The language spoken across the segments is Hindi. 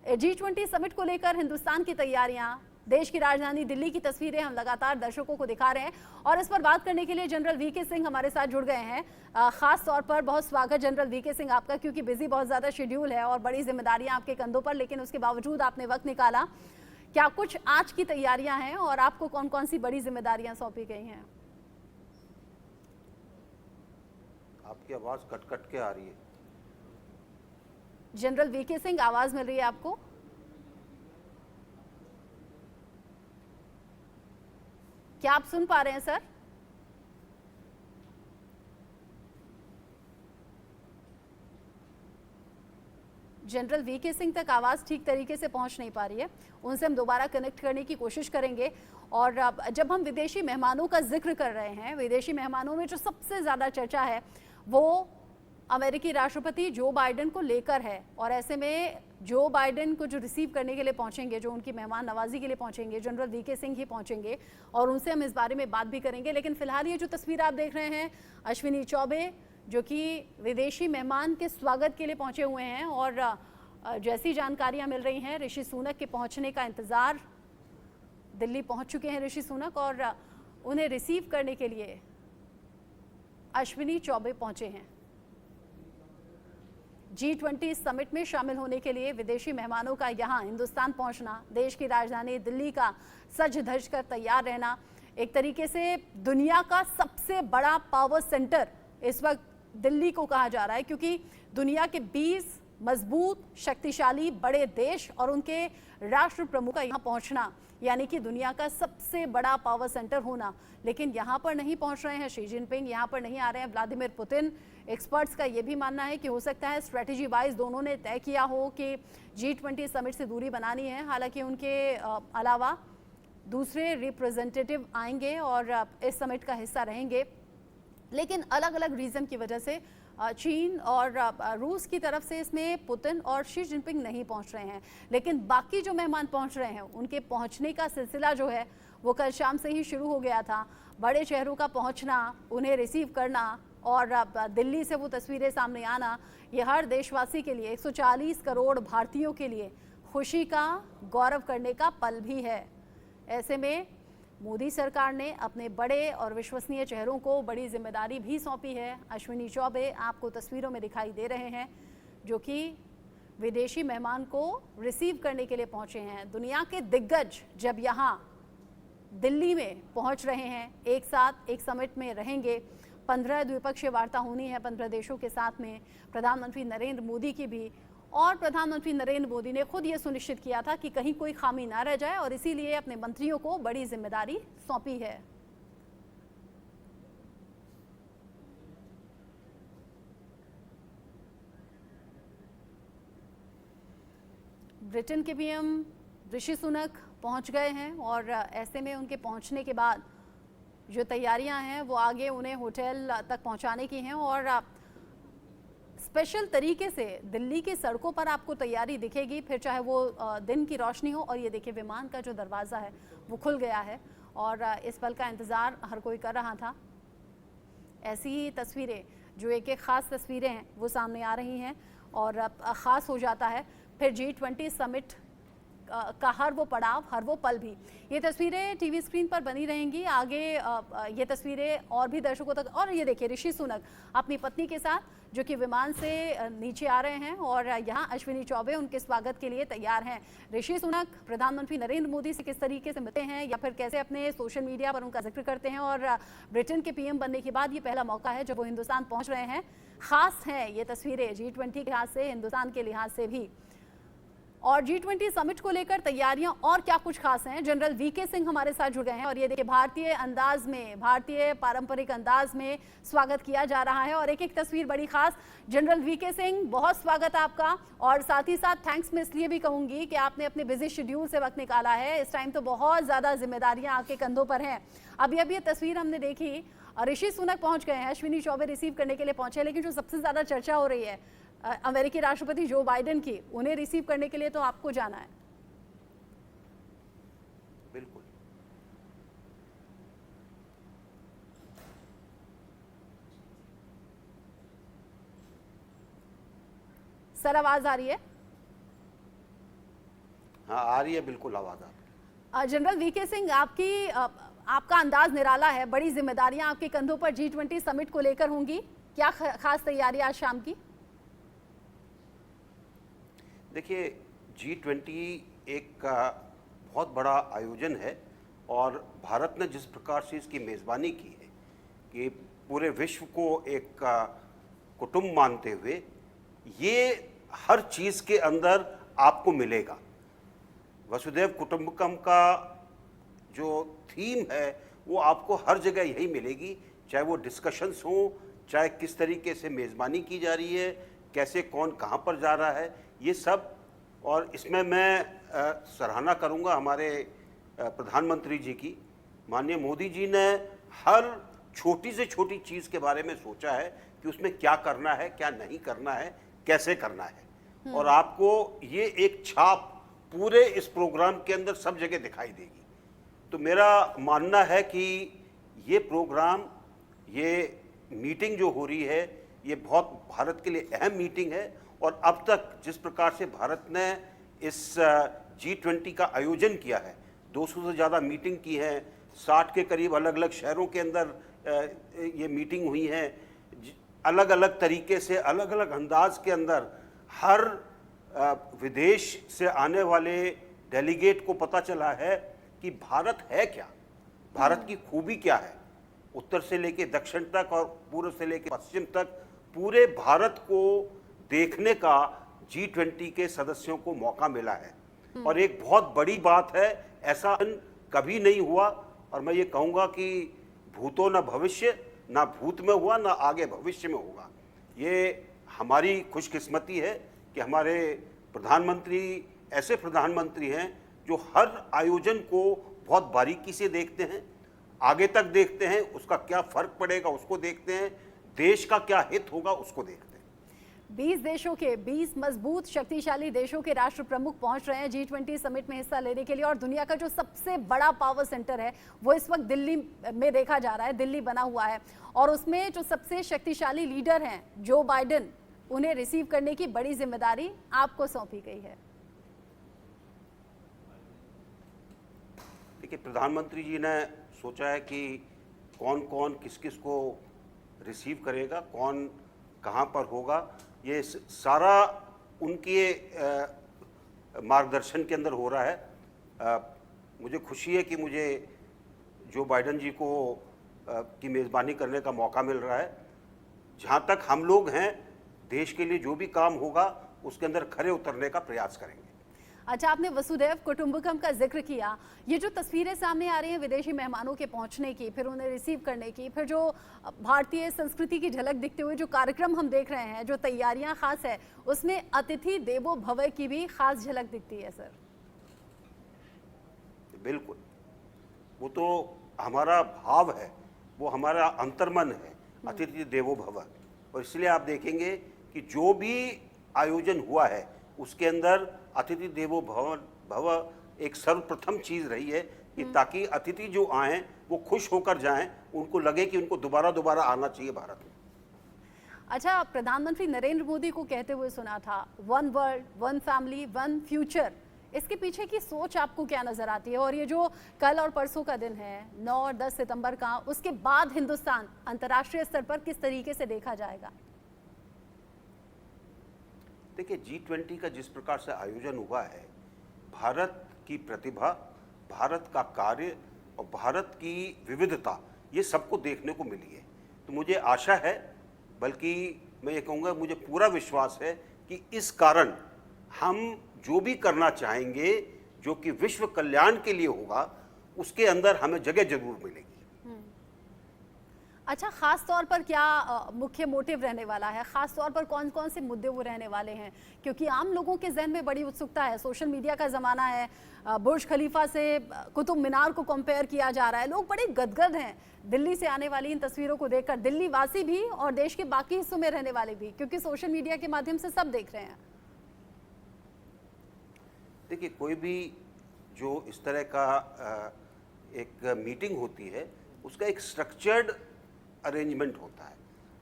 G20 समिट को लेकर हिंदुस्तान की तैयारियां, देश की राजधानी दिल्ली की तस्वीरें हम लगातार दर्शकों को दिखा रहे हैं और इस पर बात करने के लिए जनरल वीके सिंह हमारे साथ जुड़ गए हैं। खास तौर पर बहुत स्वागत जनरल वीके सिंह आपका, क्योंकि बिजी बहुत ज़्यादा शेड्यूल है और बड़ी जिम्मेदारियां आपके कंधों पर, लेकिन उसके बावजूद आपने वक्त निकाला। क्या कुछ आज की तैयारियां हैं और आपको कौन कौन सी बड़ी जिम्मेदारियां सौंपी गई हैं? आपकी आवाज़ कट कट के आ रही है। जनरल वीके सिंह, आवाज़ मिल रही है आपको? क्या आप सुन पा रहे हैं सर? जनरल वीके सिंह तक आवाज़ ठीक तरीके से पहुंच नहीं पा रही है, उनसे हम दोबारा कनेक्ट करने की कोशिश करेंगे। और जब हम विदेशी मेहमानों का जिक्र कर रहे हैं, विदेशी मेहमानों में जो सबसे ज़्यादा चर्चा है वो अमेरिकी राष्ट्रपति जो बाइडेन को लेकर है, और ऐसे में जो बाइडेन को जो रिसीव करने के लिए पहुंचेंगे, जो उनकी मेहमान नवाजी के लिए पहुंचेंगे, जनरल वीके सिंह ही पहुंचेंगे और उनसे हम इस बारे में बात भी करेंगे। लेकिन फिलहाल ये जो तस्वीर आप देख रहे हैं, अश्विनी चौबे जो कि विदेशी मेहमान के स्वागत के लिए पहुंचे हुए हैं, और जैसी जानकारियां मिल रही हैं, ऋषि सुनक के पहुंचने का इंतज़ार, दिल्ली पहुंच चुके हैं ऋषि सुनक और उन्हें रिसीव करने के लिए अश्विनी चौबे पहुंचे हैं। G20 समिट में शामिल होने के लिए विदेशी मेहमानों का यहां हिंदुस्तान पहुंचना, देश की राजधानी दिल्ली का सज धज कर तैयार रहना, एक तरीके से दुनिया का सबसे बड़ा पावर सेंटर इस वक्त दिल्ली को कहा जा रहा है, क्योंकि दुनिया के 20 मजबूत शक्तिशाली बड़े देश और उनके राष्ट्र प्रमुख का यहाँ पहुँचना यानी कि दुनिया का सबसे बड़ा पावर सेंटर होना। लेकिन यहाँ पर नहीं पहुँच रहे हैं शी जिनपिंग, यहाँ पर नहीं आ रहे हैं व्लादिमीर पुतिन। एक्सपर्ट्स का ये भी मानना है कि हो सकता है स्ट्रेटेजी वाइज दोनों ने तय किया हो कि G20 समिट से दूरी बनानी है। हालांकि उनके अलावा दूसरे रिप्रेजेंटेटिव आएंगे और इस समिट का हिस्सा रहेंगे, लेकिन अलग अलग रीज़न की वजह से चीन और रूस की तरफ से इसमें पुतिन और शी जिनपिंग नहीं पहुंच रहे हैं। लेकिन बाकी जो मेहमान पहुंच रहे हैं, उनके पहुंचने का सिलसिला जो है वो कल शाम से ही शुरू हो गया था। बड़े शहरों का पहुंचना, उन्हें रिसीव करना और दिल्ली से वो तस्वीरें सामने आना, ये हर देशवासी के लिए, 140 करोड़ भारतीयों के लिए खुशी का, गौरव करने का पल भी है। ऐसे में मोदी सरकार ने अपने बड़े और विश्वसनीय चेहरों को बड़ी जिम्मेदारी भी सौंपी है। अश्विनी चौबे आपको तस्वीरों में दिखाई दे रहे हैं, जो कि विदेशी मेहमान को रिसीव करने के लिए पहुंचे हैं। दुनिया के दिग्गज जब यहाँ दिल्ली में पहुंच रहे हैं, एक साथ एक समिट में रहेंगे, 15 द्विपक्षीय वार्ता होनी है 15 देशों के साथ में, प्रधानमंत्री नरेंद्र मोदी की भी। और प्रधानमंत्री नरेंद्र मोदी ने खुद ये सुनिश्चित किया था कि कहीं कोई खामी ना रह जाए और इसीलिए अपने मंत्रियों को बड़ी जिम्मेदारी सौंपी है। ब्रिटेन के पीएम ऋषि सुनक पहुंच गए हैं और ऐसे में उनके पहुंचने के बाद जो तैयारियां हैं वो आगे उन्हें होटल तक पहुंचाने की हैं और स्पेशल तरीके से दिल्ली की सड़कों पर आपको तैयारी दिखेगी, फिर चाहे वो दिन की रोशनी हो। और ये देखिए, विमान का जो दरवाज़ा है वो खुल गया है और इस पल का इंतज़ार हर कोई कर रहा था। ऐसी ही तस्वीरें, जो एक एक ख़ास तस्वीरें हैं, वो सामने आ रही हैं और ख़ास हो जाता है फिर G20 समिट का हर वो पड़ाव, हर वो पल भी। ये तस्वीरें टीवी स्क्रीन पर बनी रहेंगी आगे, ये तस्वीरें और भी दर्शकों तक। और ये देखिए, ऋषि सुनक अपनी पत्नी के साथ जो कि विमान से नीचे आ रहे हैं और यहाँ अश्विनी चौबे उनके स्वागत के लिए तैयार हैं। ऋषि सुनक प्रधानमंत्री नरेंद्र मोदी से किस तरीके से मिलते हैं या फिर कैसे अपने सोशल मीडिया पर उनका जिक्र करते हैं, और ब्रिटेन के पीएम बनने के बाद ये पहला मौका है जब वो हिंदुस्तान पहुँच रहे हैं। ख़ास हैं ये तस्वीरें G20 के लिहाज से, हिंदुस्तान के लिहाज से भी। और G20 समिट को लेकर तैयारियां और क्या कुछ खास हैं, जनरल वीके सिंह हमारे साथ जुड़ गए हैं और ये देखिए, भारतीय अंदाज में, भारतीय पारंपरिक अंदाज में स्वागत किया जा रहा है। और एक एक तस्वीर बड़ी खास। जनरल वीके सिंह, बहुत स्वागत आपका, और साथ ही साथ थैंक्स मैं इसलिए भी कहूंगी कि आपने अपने बिजी शेड्यूल से वक्त निकाला है। इस टाइम तो बहुत ज़्यादा जिम्मेदारियाँ आपके कंधों पर हैं। अभी ये तस्वीर हमने देखी, ऋषि सुनक पहुँच गए हैं, अश्विनी चौबे रिसीव करने के लिए पहुँचे, लेकिन जो सबसे ज़्यादा चर्चा हो रही है अमेरिकी राष्ट्रपति जो बाइडेन की, उन्हें रिसीव करने के लिए तो आपको जाना है। बिल्कुल। सर, आवाज आ रही है? हाँ, आ रही है बिल्कुल आवाज़ आपकी। जनरल वीके सिंह, आपका अंदाज निराला है, बड़ी जिम्मेदारियां आपके कंधों पर G20 समिट को लेकर होंगी, क्या खास तैयारी आज शाम की? देखिए, G20 एक बहुत बड़ा आयोजन है और भारत ने जिस प्रकार से इसकी मेज़बानी की है कि पूरे विश्व को एक कुटुंब मानते हुए, ये हर चीज़ के अंदर आपको मिलेगा। वसुधैव कुटुंबकम का जो थीम है वो आपको हर जगह यही मिलेगी, चाहे वो डिस्कशंस हों, चाहे किस तरीके से मेज़बानी की जा रही है, कैसे कौन कहाँ पर जा रहा है, ये सब। और इसमें मैं सराहना करूँगा हमारे प्रधानमंत्री जी की। माननीय मोदी जी ने हर छोटी से छोटी चीज़ के बारे में सोचा है कि उसमें क्या करना है, क्या नहीं करना है, कैसे करना है, और आपको ये एक छाप पूरे इस प्रोग्राम के अंदर सब जगह दिखाई देगी। तो मेरा मानना है कि ये प्रोग्राम, ये मीटिंग जो हो रही है, ये बहुत भारत के लिए अहम मीटिंग है। और अब तक जिस प्रकार से भारत ने इस G20 का आयोजन किया है, 200 से ज़्यादा मीटिंग की है, 60 के करीब अलग अलग शहरों के अंदर ये मीटिंग हुई है, अलग अलग तरीके से, अलग अलग अंदाज के अंदर हर विदेश से आने वाले डेलीगेट को पता चला है कि भारत है क्या, भारत की खूबी क्या है। उत्तर से लेके दक्षिण तक और पूर्व से लेके पश्चिम तक पूरे भारत को देखने का G20 के सदस्यों को मौका मिला है। और एक बहुत बड़ी बात है, ऐसा कभी नहीं हुआ, और मैं ये कहूँगा कि भूतो न भविष्य, ना भूत में हुआ ना आगे भविष्य में होगा। ये हमारी खुशकिस्मती है कि हमारे प्रधानमंत्री ऐसे प्रधानमंत्री हैं जो हर आयोजन को बहुत बारीकी से देखते हैं, आगे तक देखते हैं, उसका क्या फ़र्क पड़ेगा उसको देखते हैं, देश का क्या हित होगा उसको देखते हैं। 20 देशों के 20 मजबूत शक्तिशाली देशों के राष्ट्र प्रमुख पहुंच रहे हैं G20 समिट में हिस्सा लेने के लिए, और दुनिया का जो सबसे बड़ा पावर सेंटर है वो इस वक्त दिल्ली में देखा जा रहा है, दिल्ली बना हुआ है, और उसमें जो सबसे शक्तिशाली लीडर हैं जो बाइडेन, उन्हें रिसीव करने की बड़ी जिम्मेदारी आपको सौंपी गई है। देखिए, प्रधानमंत्री जी ने सोचा है कि कौन कौन किस किस को रिसीव करेगा, कौन कहाँ पर होगा, ये सारा उनके मार्गदर्शन के अंदर हो रहा है। मुझे खुशी है कि मुझे जो बाइडेन जी को की मेज़बानी करने का मौका मिल रहा है। जहाँ तक हम लोग हैं, देश के लिए जो भी काम होगा उसके अंदर खरे उतरने का प्रयास करेंगे। अच्छा, आपने वसुधैव कुटुंबकम का जिक्र किया, ये जो तस्वीरें सामने आ रही हैं विदेशी मेहमानों के पहुंचने की, फिर उन्हें रिसीव करने की, फिर जो भारतीय संस्कृति की झलक दिखते हुए जो कार्यक्रम हम देख रहे हैं, जो तैयारियां खास है, उसमें अतिथि देवो भव की भी खास झलक दिखती है सर। बिल्कुल, वो तो हमारा भाव है, वो हमारा अंतर्मन है, अतिथि देवो भव। और इसलिए आप देखेंगे कि जो भी आयोजन हुआ है उसके अंदर अतिथि देवो भव एक सर्वप्रथम चीज़ रही है कि ताकि अतिथि जो आएँ वो खुश होकर जाएं, उनको लगे कि उनको दोबारा दोबारा आना चाहिए भारत में। अच्छा, प्रधानमंत्री नरेंद्र मोदी को कहते हुए सुना था, one world, one family, one future, इसके पीछे की सोच आपको क्या नजर आती है? और ये जो कल और परसों का दिन है 9 और 10 सितंबर का, उसके बाद हिंदुस्तान अंतर्राष्ट्रीय स्तर पर किस तरीके से देखा जाएगा? देखिए, G20 का जिस प्रकार से आयोजन हुआ है, भारत की प्रतिभा, भारत का कार्य और भारत की विविधता, ये सबको देखने को मिली है। तो मुझे आशा है, बल्कि मैं ये कहूँगा मुझे पूरा विश्वास है कि इस कारण हम जो भी करना चाहेंगे जो कि विश्व कल्याण के लिए होगा, उसके अंदर हमें जगह जरूर मिलेगी। अच्छा, खास तौर पर क्या मुख्य मोटिव रहने वाला है? खास तौर पर कौन कौन से मुद्दे वो रहने वाले हैं? क्योंकि आम लोगों के जहन में बड़ी उत्सुकता है, सोशल मीडिया का ज़माना है, बुर्ज खलीफा से कुतुब मीनार को कंपेयर किया जा रहा है, लोग बड़े गदगद हैं दिल्ली से आने वाली इन तस्वीरों को देखकर, दिल्ली वासी भी और देश के बाकी हिस्सों में रहने वाले भी, क्योंकि सोशल मीडिया के माध्यम से सब देख रहे हैं। देखिए, कोई भी जो इस तरह का एक मीटिंग होती है, उसका एक स्ट्रक्चर्ड अरेंजमेंट होता है,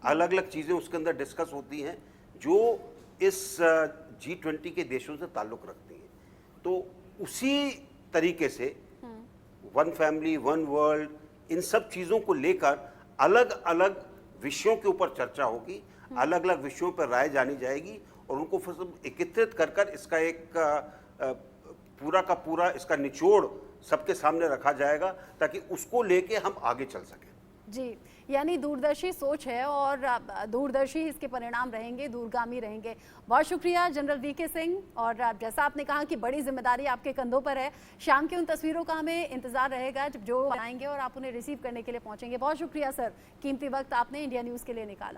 अलग अलग चीज़ें उसके अंदर डिस्कस होती हैं जो इस G20 के देशों से ताल्लुक़ रखती हैं। तो उसी तरीके से वन फैमिली वन वर्ल्ड, इन सब चीज़ों को लेकर अलग अलग विषयों के ऊपर चर्चा होगी, अलग अलग विषयों पर राय जानी जाएगी और उनको फिर सब एकत्रित कर कर इसका एक पूरा का पूरा इसका निचोड़ सबके सामने रखा जाएगा ताकि उसको लेके हम आगे चल सकें। जी, यानी दूरदर्शी सोच है और दूरदर्शी इसके परिणाम रहेंगे, दूरगामी रहेंगे। बहुत शुक्रिया जनरल वीके सिंह। और जैसा आपने कहा कि बड़ी जिम्मेदारी आपके कंधों पर है, शाम की उन तस्वीरों का हमें इंतजार रहेगा जब जो आएंगे और आप उन्हें रिसीव करने के लिए पहुंचेंगे। बहुत शुक्रिया सर, कीमती वक्त आपने इंडिया न्यूज़ के लिए निकाला।